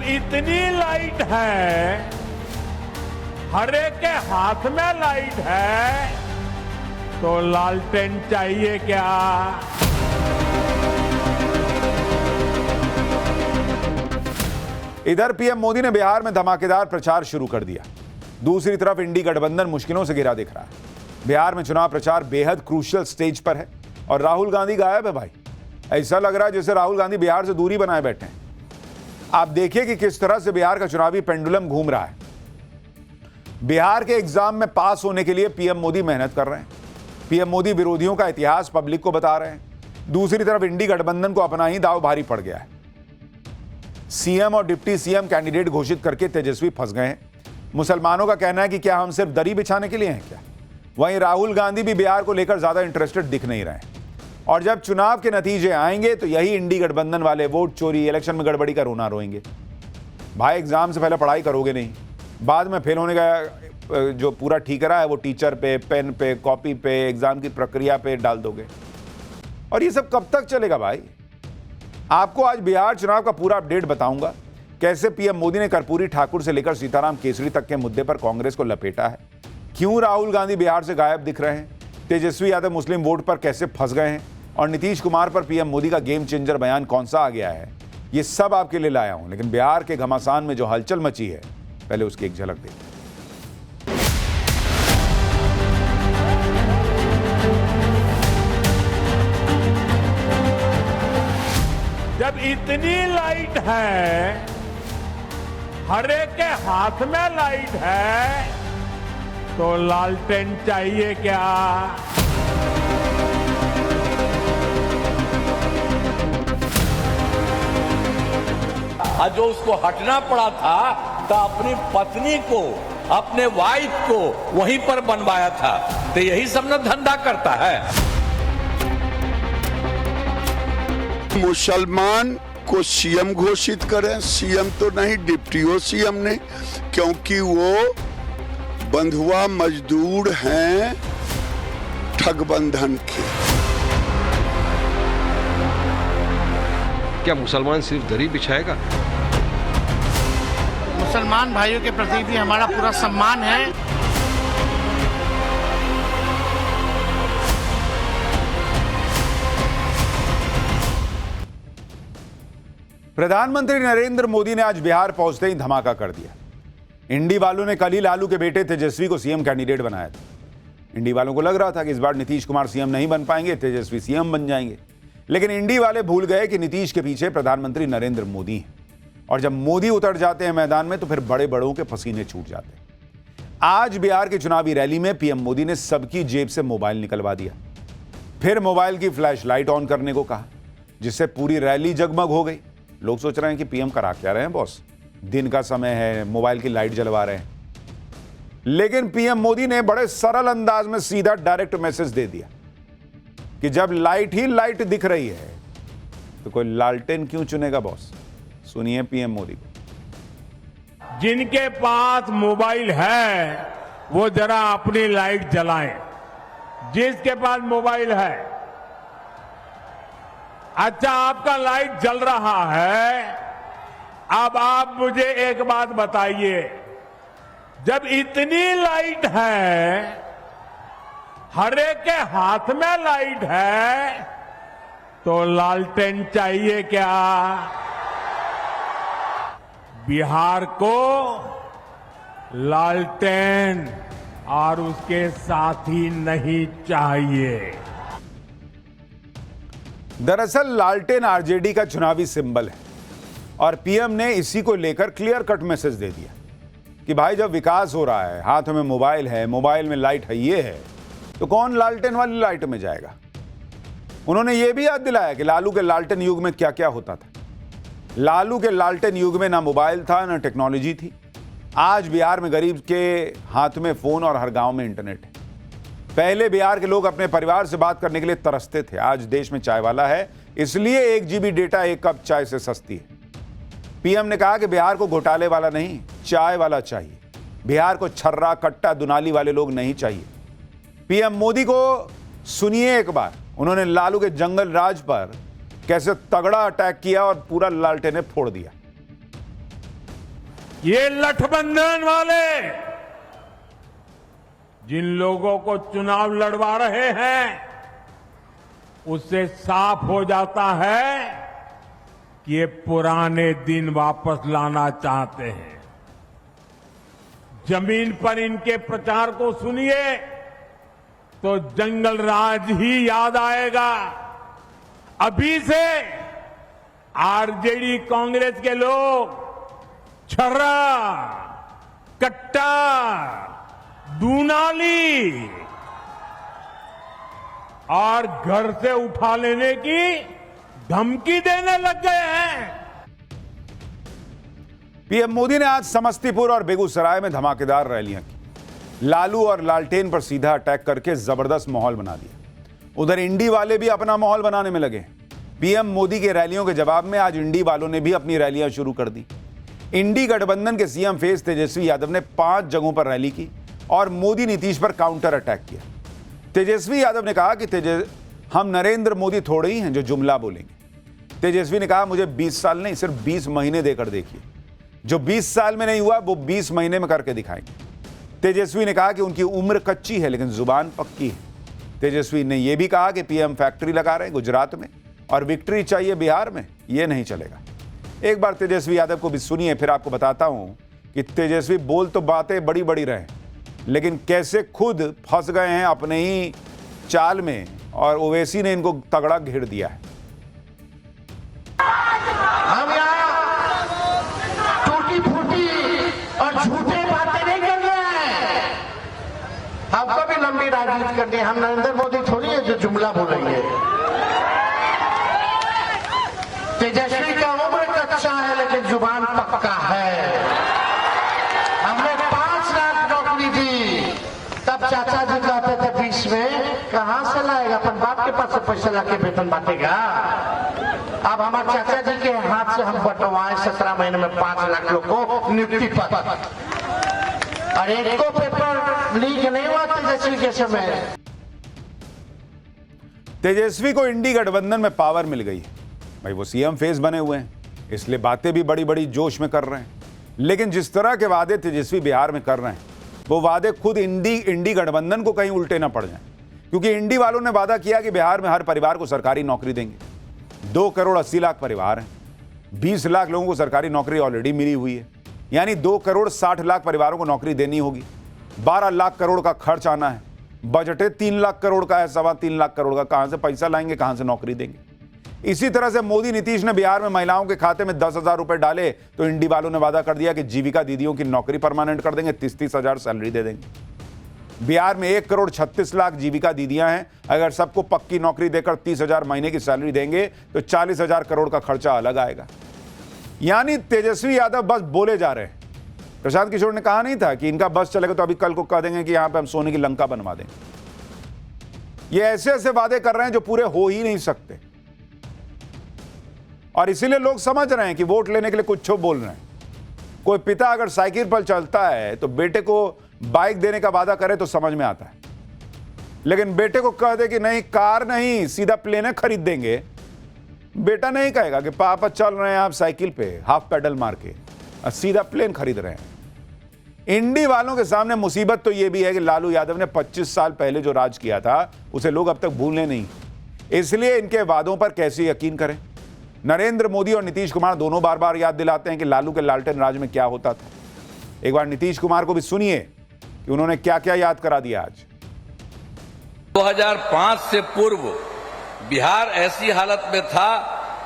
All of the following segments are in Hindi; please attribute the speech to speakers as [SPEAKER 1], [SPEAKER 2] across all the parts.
[SPEAKER 1] इतनी लाइट है, हर एक के हाथ में लाइट है, तो लालटेन चाहिए क्या?
[SPEAKER 2] इधर पीएम मोदी ने बिहार में धमाकेदार प्रचार शुरू कर दिया। दूसरी तरफ इंडी गठबंधन मुश्किलों से घिरा दिख रहा है। बिहार में चुनाव प्रचार बेहद क्रूशियल स्टेज पर है और राहुल गांधी गायब है भाई। ऐसा लग रहा है जैसे राहुल गांधी बिहार से दूरी बनाए बैठे हैं। आप देखिए कि किस तरह से बिहार का चुनावी पेंडुलम घूम रहा है। बिहार के एग्जाम में पास होने के लिए पीएम मोदी मेहनत कर रहे हैं। पीएम मोदी विरोधियों का इतिहास पब्लिक को बता रहे हैं। दूसरी तरफ इंडी गठबंधन को अपना ही दाव भारी पड़ गया है। सीएम और डिप्टी सीएम कैंडिडेट घोषित करके तेजस्वी फंस गए हैं। मुसलमानों का कहना है कि क्या हम सिर्फ दरी बिछाने के लिए हैं क्या? वहीं राहुल गांधी भी बिहार को लेकर ज्यादा इंटरेस्टेड दिख नहीं रहे हैं। और जब चुनाव के नतीजे आएंगे तो यही इंडी गठबंधन वाले वोट चोरी, इलेक्शन में गड़बड़ी का रोना रोएंगे। भाई एग्जाम से पहले पढ़ाई करोगे नहीं, बाद में फेल होने का जो पूरा ठीकरा है वो टीचर पे, पेन पे, कॉपी पे, एग्जाम की प्रक्रिया पे डाल दोगे। और ये सब कब तक चलेगा भाई? आपको आज बिहार चुनाव का पूरा अपडेट बताऊंगा। कैसे पीएम मोदी ने कर्पूरी ठाकुर से लेकर सीताराम केसरी तक के मुद्दे पर कांग्रेस को लपेटा है। क्यों राहुल गांधी बिहार से गायब दिख रहे हैं। तेजस्वी यादव मुस्लिम वोट पर कैसे फंस गए हैं और नीतीश कुमार पर पीएम मोदी का गेम चेंजर बयान कौन सा आ गया है, ये सब आपके लिए लाया हूं। लेकिन बिहार के घमासान में जो हलचल मची है, पहले उसकी एक झलक देखिए।
[SPEAKER 1] जब इतनी लाइट है, हर एक के हाथ में लाइट है, तो लालटेन चाहिए क्या?
[SPEAKER 3] आज जो उसको हटना पड़ा था तो अपनी पत्नी को, अपने वाइफ को वहीं पर बनवाया था। तो यही सब न धंधा करता है।
[SPEAKER 4] मुसलमान को सीएम घोषित करें, सीएम तो नहीं डिप्टी सीएम ने, क्योंकि वो बंधुआ मजदूर हैं ठगबंधन के।
[SPEAKER 5] क्या मुसलमान सिर्फ दरी बिछाएगा?
[SPEAKER 6] मुसलमान भाइयों के प्रति भी हमारा पूरा सम्मान है।
[SPEAKER 2] प्रधानमंत्री नरेंद्र मोदी ने आज बिहार पहुंचते ही धमाका कर दिया। इंडी वालों ने कल ही लालू के बेटे तेजस्वी को सीएम कैंडिडेट बनाया था। इंडी वालों को लग रहा था कि इस बार नीतीश कुमार सीएम नहीं बन पाएंगे, तेजस्वी सीएम बन जाएंगे। लेकिन इंडी वाले भूल गए कि नीतीश के पीछे प्रधानमंत्री नरेंद्र मोदी हैं। और जब मोदी उतर जाते हैं मैदान में तो फिर बड़े बड़ों के पसीने छूट जाते हैं। आज बिहार की चुनावी रैली में पीएम मोदी ने सबकी जेब से मोबाइल निकलवा दिया। फिर मोबाइल की फ्लैश लाइट ऑन करने को कहा, जिससे पूरी रैली जगमग हो गई। लोग सोच रहे हैं कि पीएम करा क्या रहे हैं बॉस, दिन का समय है, मोबाइल की लाइट जलवा रहे हैं। लेकिन पीएम मोदी ने बड़े सरल अंदाज में सीधा डायरेक्ट मैसेज दे दिया कि जब लाइट ही लाइट दिख रही है तो कोई लालटेन क्यों चुनेगा बॉस। सुनिए पीएम मोदी को।
[SPEAKER 1] जिनके पास मोबाइल है वो जरा अपनी लाइट जलाएं। जिसके पास मोबाइल है, अच्छा आपका लाइट जल रहा है। अब आप मुझे एक बात बताइए, जब इतनी लाइट है, हर एक के हाथ में लाइट है, तो लालटेन चाहिए क्या? बिहार को लालटेन और उसके साथी नहीं चाहिए।
[SPEAKER 2] दरअसल लालटेन आरजेडी का चुनावी सिंबल है और पीएम ने इसी को लेकर क्लियर कट मैसेज दे दिया कि भाई जब विकास हो रहा है, हाथ में मोबाइल है, मोबाइल में लाइट है, ये है, तो कौन लालटेन वाली लाइट में जाएगा। उन्होंने ये भी याद दिलाया कि लालू के लालटेन युग में क्या क्या होता था। लालू के लालटेन युग में ना मोबाइल था ना टेक्नोलॉजी थी। आज बिहार में गरीब के हाथ में फोन और हर गांव में इंटरनेट है। पहले बिहार के लोग अपने परिवार से बात करने के लिए तरसते थे। आज देश में चाय वाला है, इसलिए 1 GB डेटा 1 कप चाय से सस्ती है। पीएम ने कहा कि बिहार को घोटाले वाला नहीं, चाय वाला चाहिए। बिहार को छर्रा, कट्टा, दुनाली वाले लोग नहीं चाहिए। पीएम मोदी को सुनिए एक बार, उन्होंने लालू के जंगल राज पर कैसे तगड़ा अटैक किया और पूरा लालटेने फोड़ दिया।
[SPEAKER 1] ये लठबंधन वाले जिन लोगों को चुनाव लड़वा रहे हैं उससे साफ हो जाता है कि ये पुराने दिन वापस लाना चाहते हैं। जमीन पर इनके प्रचार को सुनिए तो जंगल राज ही याद आएगा। अभी से आरजेडी कांग्रेस के लोग छर्रा, कट्टा, दूनाली और घर से उठा लेने की धमकी देने लग गए हैं।
[SPEAKER 2] पीएम मोदी ने आज समस्तीपुर और बेगूसराय में धमाकेदार रैलियां की। लालू और लालटेन पर सीधा अटैक करके जबरदस्त माहौल बना दिया। उधर इंडी वाले भी अपना माहौल बनाने में लगे। पीएम मोदी के रैलियों के जवाब में आज इंडी वालों ने भी अपनी रैलियां शुरू कर दी। इंडी गठबंधन के सीएम फेस तेजस्वी यादव ने 5 जगहों पर रैली की और मोदी नीतीश पर काउंटर अटैक किया। तेजस्वी यादव ने कहा कि हम नरेंद्र मोदी थोड़े ही हैं जो जुमला बोलेंगे। तेजस्वी ने कहा मुझे 20 साल नहीं सिर्फ 20 महीने देकर देखिए, जो 20 साल में नहीं हुआ वो 20 महीने में करके दिखाएंगे। तेजस्वी ने कहा कि उनकी उम्र कच्ची है लेकिन जुबान पक्की है। तेजस्वी ने यह भी कहा कि पीएम फैक्ट्री लगा रहे हैं गुजरात में और विक्ट्री चाहिए बिहार में, यह नहीं चलेगा। एक बार तेजस्वी यादव को भी सुनिए, फिर आपको बताता हूं कि तेजस्वी बोल तो बातें बड़ी बड़ी रहे लेकिन कैसे खुद फंस गए हैं अपने ही चाल में और ओवैसी ने इनको तगड़ा घेर दिया है।
[SPEAKER 6] हम यहाँ टूटी फूटी और झूठे बातें नहीं कर रहे हैं। हमको भी लंबी राजनीति करनी है। हम नरेंद्र मोदी थोड़ी है जो जुमला बोलेंगे। तेजस्वी का उम्र कच्चा है लेकिन जुबान पक्का है। हमने 5 लाख नौकरी दी, तब चाचा जी कहते थे 20 में कहां से लाएगा, अपन बाप के पास से पैसा लाके वेतन बांटेगा। अब हमारे चाचा जी के हाथ से हम बंटवाए 17 महीने में 5 लाख लोग को नियुक्ति पर, और एक को पेपर लीक नहीं हुआ तेजस्वी के समय।
[SPEAKER 2] तेजस्वी को इंडी गठबंधन में पावर मिल गई है भाई, वो सीएम फेस बने हुए हैं इसलिए बातें भी बड़ी बड़ी जोश में कर रहे हैं। लेकिन जिस तरह के वादे तेजस्वी बिहार में कर रहे हैं वो वादे खुद इंडी गठबंधन को कहीं उल्टे ना पड़ जाएं, क्योंकि इंडी वालों ने वादा किया कि बिहार में हर परिवार को सरकारी नौकरी देंगे। 2 करोड़ 80 लाख परिवार हैं, 20 लाख लोगों को सरकारी नौकरी ऑलरेडी मिली हुई है, यानी 2 करोड़ 60 लाख परिवारों को नौकरी देनी होगी। 12 लाख करोड़ का खर्च आना है, बजटे 3 लाख करोड़ का है, 3.25 लाख करोड़ का। कहां से पैसा लाएंगे, कहां से नौकरी देंगे? इसी तरह से मोदी नीतीश ने बिहार में महिलाओं के खाते में 10,000 रुपए डाले तो इंडी वालों ने वादा कर दिया कि जीविका दीदियों की नौकरी परमानेंट कर देंगे, 30-30 हजार सैलरी दे देंगे। बिहार में 1 करोड़ 36 लाख जीविका दीदियां हैं, अगर सबको पक्की नौकरी देकर 30,000 महीने की सैलरी देंगे तो 40,000 करोड़ का खर्चा अलग आएगा। यानी तेजस्वी यादव बस बोले जा रहे हैं। प्रशांत किशोर ने कहा नहीं था कि इनका बस चलेगा तो अभी कल को कह देंगे कि यहां पर हम सोने की लंका बनवा देंगे। ये ऐसे ऐसे वादे कर रहे हैं जो पूरे हो ही नहीं सकते, और इसीलिए लोग समझ रहे हैं कि वोट लेने के लिए कुछ बोल रहे हैं। कोई पिता अगर साइकिल पर चलता है तो बेटे को बाइक देने का वादा करे तो समझ में आता है, लेकिन बेटे को कह दे कि नहीं कार नहीं सीधा प्लेन खरीद देंगे, बेटा नहीं कहेगा कि पापा चल रहे हैं आप साइकिल पे हाफ पेडल मार के, सीधा प्लेन खरीद रहे हैं। इंडी वालों के सामने मुसीबत तो यह भी है कि लालू यादव ने 25 साल पहले जो राज किया था उसे लोग अब तक भूले नहीं, इसलिए इनके वादों पर कैसे यकीन करें। नरेंद्र मोदी और नीतीश कुमार दोनों बार बार याद दिलाते हैं कि लालू के लालटेन राज में क्या होता था। एक बार नीतीश कुमार को भी सुनिए कि उन्होंने क्या क्या याद करा दिया आज।
[SPEAKER 3] 2005 से पूर्व बिहार ऐसी हालत में था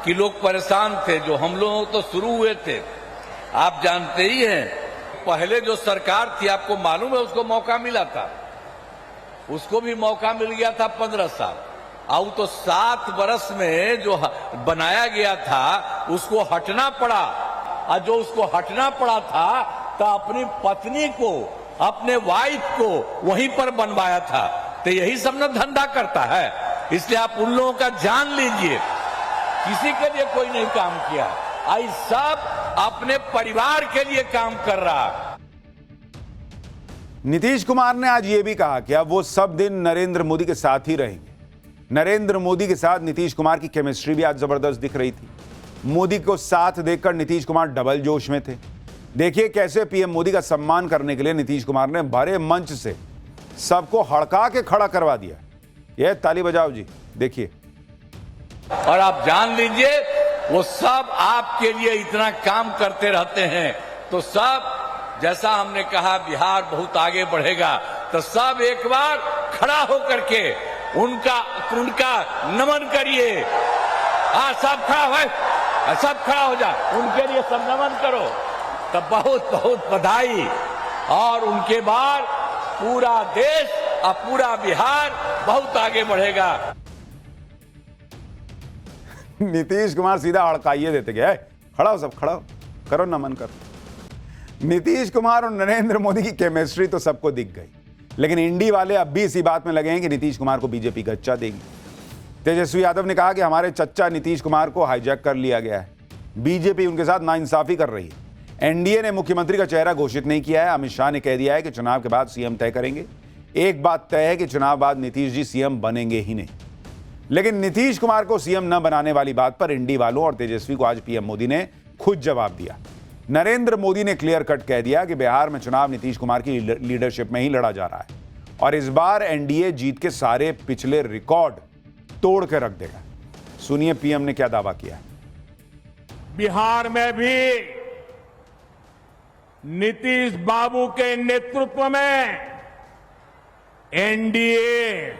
[SPEAKER 3] कि लोग परेशान थे, जो हम लोग तो शुरू हुए थे। आप जानते ही हैं, पहले जो सरकार थी आपको मालूम है उसको मौका मिला था, उसको भी मौका मिल गया था 15 साल। अब तो 7 वर्ष में जो बनाया गया था उसको हटना पड़ा, और जो उसको हटना पड़ा था तो अपनी पत्नी को, अपने वाइफ को वहीं पर बनवाया था। तो यही सब ना धंधा करता है, इसलिए आप उन लोगों का जान लीजिए, किसी के लिए कोई नहीं काम किया, आई सब अपने परिवार के लिए काम कर रहा है।
[SPEAKER 2] नीतीश कुमार ने आज यह भी कहा कि अब वो सब दिन नरेंद्र मोदी के साथ ही रहेंगे। नरेंद्र मोदी के साथ नीतीश कुमार की केमिस्ट्री भी आज जबरदस्त दिख रही थी। मोदी को साथ देखकर नीतीश कुमार डबल जोश में थे। देखिए कैसे पीएम मोदी का सम्मान करने के लिए नीतीश कुमार ने भरे मंच से सबको हड़का के खड़ा करवा दिया। यह ताली बजाओ जी, देखिए।
[SPEAKER 3] और आप जान लीजिए वो सब आपके लिए इतना काम करते रहते हैं, तो सब जैसा हमने कहा बिहार बहुत आगे बढ़ेगा, तो सब एक बार खड़ा होकर के उनका नमन करिए। हाँ, सब खड़ा हो, सब खड़ा हो जा, उनके लिए सब नमन करो। तो बहुत बहुत बधाई। और उनके बाद पूरा देश और पूरा बिहार बहुत आगे बढ़ेगा।
[SPEAKER 2] नीतीश कुमार सीधा हड़काइए देते गए, खड़ा हो, सब खड़ा हो, करो नमन करो। नीतीश कुमार और नरेंद्र मोदी की केमिस्ट्री तो सबको दिख गई, लेकिन इंडी वाले अब भी इसी बात में लगे हैं कि नीतीश कुमार को बीजेपी गच्चा देगी। तेजस्वी यादव ने कहा कि हमारे चच्चा नीतीश कुमार को हाईजैक कर लिया गया है, बीजेपी उनके साथ नाइंसाफी कर रही है। एनडीए ने मुख्यमंत्री का चेहरा घोषित नहीं किया है। अमित शाह ने कह दिया है कि चुनाव के बाद सीएम तय करेंगे। एक बात तय है कि चुनाव बाद नीतीश जी सीएम बनेंगे ही नहीं। लेकिन नीतीश कुमार को सीएम न बनाने वाली बात पर इंडी वालों और तेजस्वी को आज पीएम मोदी ने खुद जवाब दिया। नरेंद्र मोदी ने क्लियर कट कह दिया कि बिहार में चुनाव नीतीश कुमार की लीडरशिप में ही लड़ा जा रहा है और इस बार एनडीए जीत के सारे पिछले रिकॉर्ड तोड़ के रख देगा। सुनिए पीएम ने क्या दावा किया।
[SPEAKER 1] बिहार में भी नीतीश बाबू के नेतृत्व में एनडीए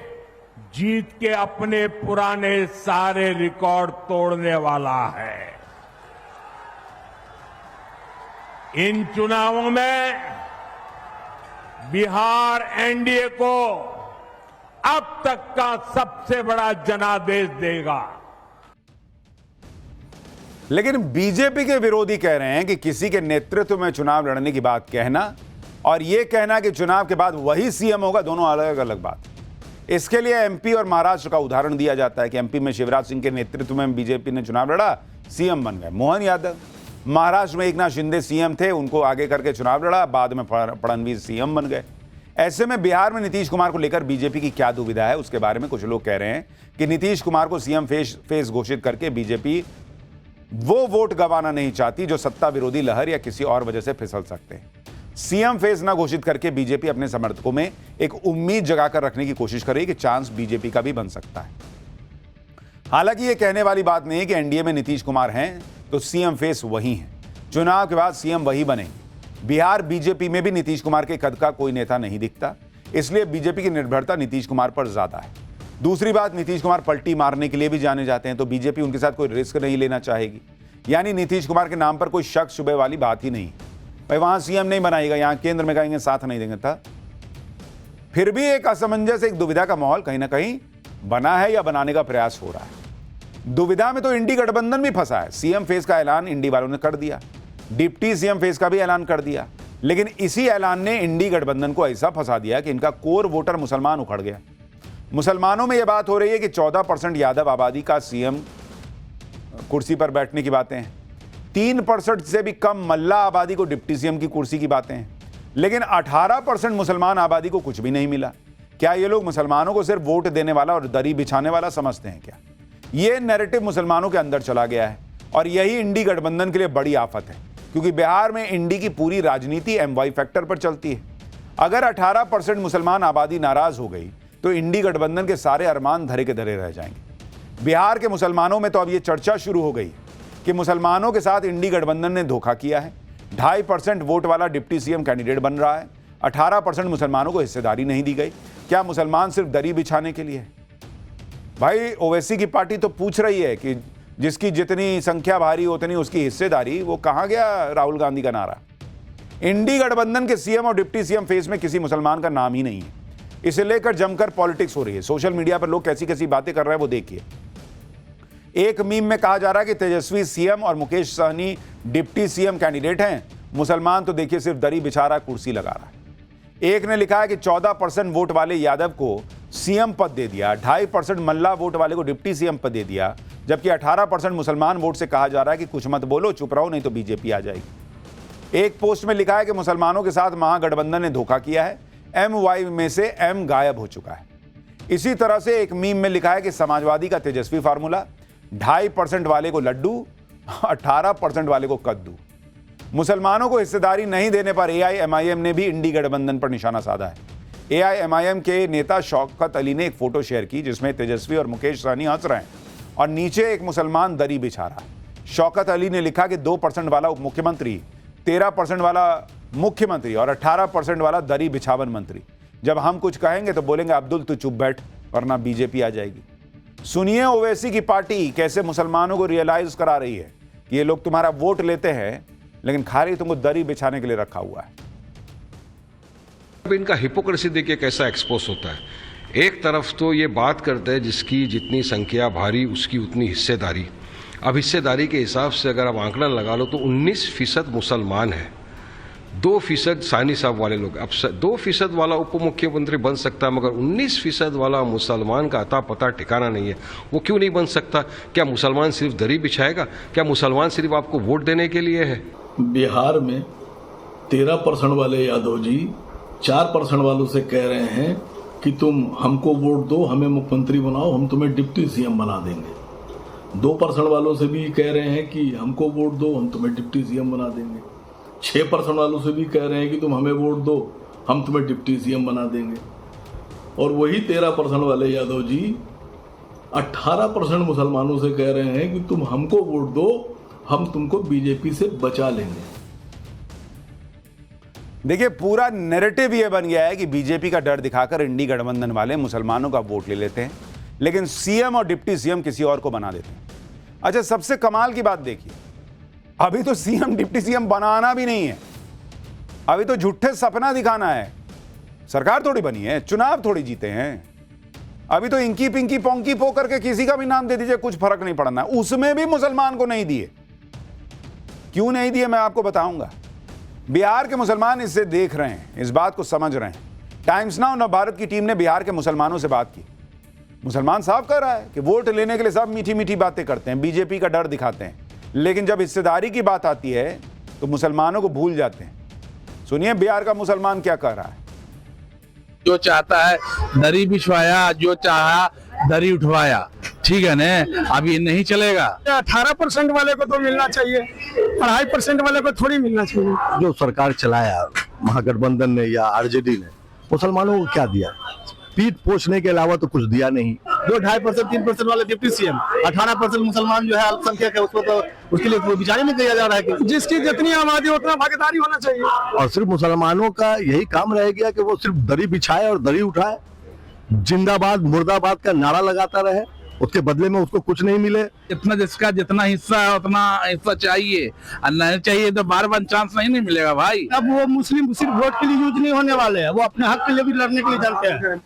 [SPEAKER 1] जीत के अपने पुराने सारे रिकॉर्ड तोड़ने वाला है। इन चुनावों में बिहार एनडीए को अब तक का सबसे बड़ा जनादेश देगा।
[SPEAKER 2] लेकिन बीजेपी के विरोधी कह रहे हैं कि किसी के नेतृत्व में चुनाव लड़ने की बात कहना और यह कहना कि चुनाव के बाद वही सीएम होगा, दोनों अलग अलग बात। इसके लिए एमपी और महाराष्ट्र का उदाहरण दिया जाता है कि एमपी में शिवराज सिंह के नेतृत्व में बीजेपी ने चुनाव लड़ा, सीएम बन गए मोहन यादव। महाराष्ट्र में एकनाथ शिंदे सीएम थे, उनको आगे करके चुनाव लड़ा, बाद में फडणवीस सीएम बन गए। ऐसे में बिहार में नीतीश कुमार को लेकर बीजेपी की क्या दुविधा है, उसके बारे में कुछ लोग कह रहे हैं कि नीतीश कुमार को सीएम फेस घोषित करके बीजेपी वो वोट गंवाना नहीं चाहती जो सत्ता विरोधी लहर या किसी और वजह से फिसल सकते हैं। सीएम फेस ना घोषित करके बीजेपी अपने समर्थकों में एक उम्मीद जगाकर रखने की कोशिश कर रही है कि चांस बीजेपी का भी बन सकता है। हालांकि यह कहने वाली बात नहीं है कि एनडीए में नीतीश कुमार हैं तो सीएम फेस वही है, चुनाव के बाद सीएम वही बनेंगे। बिहार बीजेपी में भी नीतीश कुमार के कद का कोई नेता नहीं दिखता, इसलिए बीजेपी की निर्भरता नीतीश कुमार पर ज्यादा है। दूसरी बात, नीतीश कुमार पलटी मारने के लिए भी जाने जाते हैं, तो बीजेपी उनके साथ कोई रिस्क नहीं लेना चाहेगी। यानी नीतीश कुमार के नाम पर कोई शक शुबे वाली बात ही नहीं। भाई वहां सीएम नहीं बनाएगा, यहां केंद्र में कहेंगे साथ नहीं देंगे था। फिर भी एक असमंजस, एक दुविधा का माहौल कहीं ना कहीं बना है या बनाने का प्रयास हो रहा है। दुविधा में तो इंडी गठबंधन भी फंसा है। सीएम फेस का ऐलान इंडी वालों ने कर दिया, डिप्टी सीएम फेस का भी ऐलान कर दिया, लेकिन इसी ऐलान ने इंडी गठबंधन को ऐसा फंसा दिया कि इनका कोर वोटर मुसलमान उखड़ गया। मुसलमानों में यह बात हो रही है कि 14% यादव आबादी का सीएम कुर्सी पर बैठने की बातें हैं, 3% से भी कम मल्ला आबादी को डिप्टी सीएम की कुर्सी की बातें हैं, लेकिन 18% मुसलमान आबादी को कुछ भी नहीं मिला। क्या ये लोग मुसलमानों को सिर्फ वोट देने वाला और दरी बिछाने वाला समझते हैं क्या? ये नैरेटिव मुसलमानों के अंदर चला गया है और यही इंडी गठबंधन के लिए बड़ी आफत है, क्योंकि बिहार में इंडी की पूरी राजनीति एमवाई फैक्टर पर चलती है। अगर 18% मुसलमान आबादी नाराज हो गई तो इंडी गठबंधन के सारे अरमान धरे के धरे रह जाएंगे। बिहार के मुसलमानों में तो अब यह चर्चा शुरू हो गई कि मुसलमानों के साथ इंडी गठबंधन ने धोखा किया है। 2.5% वोट वाला डिप्टी सीएम कैंडिडेट बन रहा है, 18% मुसलमानों को हिस्सेदारी नहीं दी गई। क्या मुसलमान सिर्फ दरी बिछाने के लिए है? भाई ओवैसी की पार्टी तो पूछ रही है कि जिसकी जितनी संख्या भारी उतनी उसकी हिस्सेदारी। वो कहां गया राहुल गांधी का नारा? इंडी गठबंधन के सीएम और डिप्टी सीएम फेस में किसी मुसलमान का नाम ही नहीं है। इसे लेकर जमकर पॉलिटिक्स हो रही है। सोशल मीडिया पर लोग कैसी कैसी बातें कर रहे हैं वो देखिए। एक मीम में कहा जा रहा है कि तेजस्वी सीएम और Mukesh Sahani deputy CM candidate हैं, मुसलमान तो देखिए सिर्फ दरी बिछा रहा, कुर्सी लगा रहा है। एक ने लिखा है कि 14% वोट वाले यादव को सीएम पद दे दिया, 2.5% मल्ला वोट वाले को डिप्टी सीएम पद दे दिया, जबकि 18% मुसलमान वोट से कहा जा रहा है कि कुछ मत बोलो, चुप रहो, नहीं तो बीजेपी आ जाएगी। एक पोस्ट में लिखा है कि मुसलमानों के साथ महागठबंधन ने धोखा किया है, MY में से M गायब हो चुका है। इसी तरह से एक मीम में लिखा है कि समाजवादी का तेजस्वी फार्मूला, 2.5% वाले को लड्डू, 18% वाले को कद्दू। मुसलमानों को हिस्सेदारी नहीं देने पर एआईएमआईएम ने भी इंडी गठबंधन पर निशाना साधा है। एआईएमआईएम के नेता शौकत अली ने एक फोटो शेयर की जिसमें तेजस्वी और मुकेश सहनी हंस रहे हैं और नीचे एक मुसलमान दरी बिछा रहा है। शौकत अली ने लिखा कि 2% वाला उप मुख्यमंत्री, 13% वाला मुख्यमंत्री और 18% वाला दरी बिछावन मंत्री। जब हम कुछ कहेंगे तो बोलेंगे अब्दुल तू चुप बैठ वरना बीजेपी आ जाएगी। सुनिए ओवैसी की पार्टी कैसे मुसलमानों को रियलाइज करा रही है कि ये लोग तुम्हारा वोट लेते हैं लेकिन खाली तुमको दरी बिछाने के लिए रखा हुआ है।
[SPEAKER 5] अब इनका हिपोक्रेसी देखिए कैसा एक्सपोज होता है। एक तरफ तो ये बात करते हैं जिसकी जितनी संख्या भारी उसकी उतनी हिस्सेदारी। अब हिस्सेदारी के हिसाब से अगर आप आंकड़ा लगा लो तो 19% मुसलमान है, 2% सानी साहब वाले लोग। अब 2% वाला उप मुख्यमंत्री बन सकता है मगर 19% वाला मुसलमान का अता पता ठिकाना नहीं है। वो क्यों नहीं बन सकता? क्या मुसलमान सिर्फ दरी बिछाएगा? क्या मुसलमान सिर्फ आपको वोट देने के लिए है?
[SPEAKER 7] बिहार में 13% वाले यादव जी 4% वालों से कह रहे हैं कि तुम हमको वोट दो, हमें मुख्यमंत्री बनाओ, हम तुम्हें डिप्टी सीएम बना देंगे। 2% वालों से भी कह रहे हैं कि हमको वोट दो, हम तुम्हें डिप्टी सीएम बना देंगे। 6% वालों से भी कह रहे हैं कि तुम हमें वोट दो, हम तुम्हें डिप्टी सीएम बना देंगे। और वही 13% वाले यादव जी 18% मुसलमानों से कह रहे हैं कि तुम हमको वोट दो, हम तुमको बीजेपी से बचा लेंगे।
[SPEAKER 2] देखिए पूरा नैरेटिव यह बन गया है कि बीजेपी का डर दिखाकर इंडी गठबंधन वाले मुसलमानों का वोट ले लेते हैं लेकिन सीएम और डिप्टी सीएम किसी और को बना देते हैं। अच्छा, सबसे कमाल की बात देखिए, अभी तो सीएम डिप्टी सीएम बनाना भी नहीं है, अभी तो झूठे सपना दिखाना है। सरकार थोड़ी बनी है, चुनाव थोड़ी जीते हैं। अभी तो इंकी पिंकी पोंकी पो करके किसी का भी नाम दे दीजिए, कुछ फर्क नहीं पड़ना। उसमें भी मुसलमान को नहीं दिए। क्यों नहीं दिए मैं आपको बताऊंगा। बिहार के मुसलमान इसे देख रहे हैं, इस बात को समझ रहे हैं। टाइम्स नाउ नवभारत की टीम ने बिहार के मुसलमानों से बात की। मुसलमान साफ कह रहा है कि वोट लेने के लिए सब मीठी मीठी बातें करते हैं, बीजेपी का डर दिखाते हैं, लेकिन जब हिस्सेदारी की बात आती है तो मुसलमानों को भूल जाते हैं। सुनिए बिहार का मुसलमान क्या कह रहा है।
[SPEAKER 8] जो चाहता है दरी बिछवाया, जो चाहा दरी उठवाया, ठीक है ना। अब ये नहीं चलेगा।
[SPEAKER 9] 18% वाले को तो मिलना चाहिए, 2.5% वाले को थोड़ी मिलना चाहिए।
[SPEAKER 10] जो सरकार चलाया महागठबंधन ने या आरजेडी ने, मुसलमानों को क्या दिया? पीठ पोषने के अलावा तो कुछ दिया नहीं।
[SPEAKER 9] 2-2.5%, 3% वाले डिप्टी सीएम, 18% मुसलमान जो है अल्पसंख्यक है, उसको तो उसके लिए तो विचार नहीं किया जा रहा है कि जिसकी जितनी आबादी उतना भागीदारी होना चाहिए।
[SPEAKER 10] और सिर्फ मुसलमानों का यही काम रह गया कि वो सिर्फ दरी बिछाए और दरी उठाए, जिंदाबाद मुर्दाबाद का नारा लगाता रहे, उसके बदले में उसको कुछ नहीं मिले।
[SPEAKER 8] इतना जिसका जितना हिस्सा है उतना हिस्सा चाहिए, और नहीं चाहिए तो बार चांस नहीं मिलेगा भाई।
[SPEAKER 9] अब वो मुस्लिम सिर्फ वोट के लिए यूज नहीं होने वाले हैं, वो अपने हक के लिए भी लड़ने के लिए जानते हैं।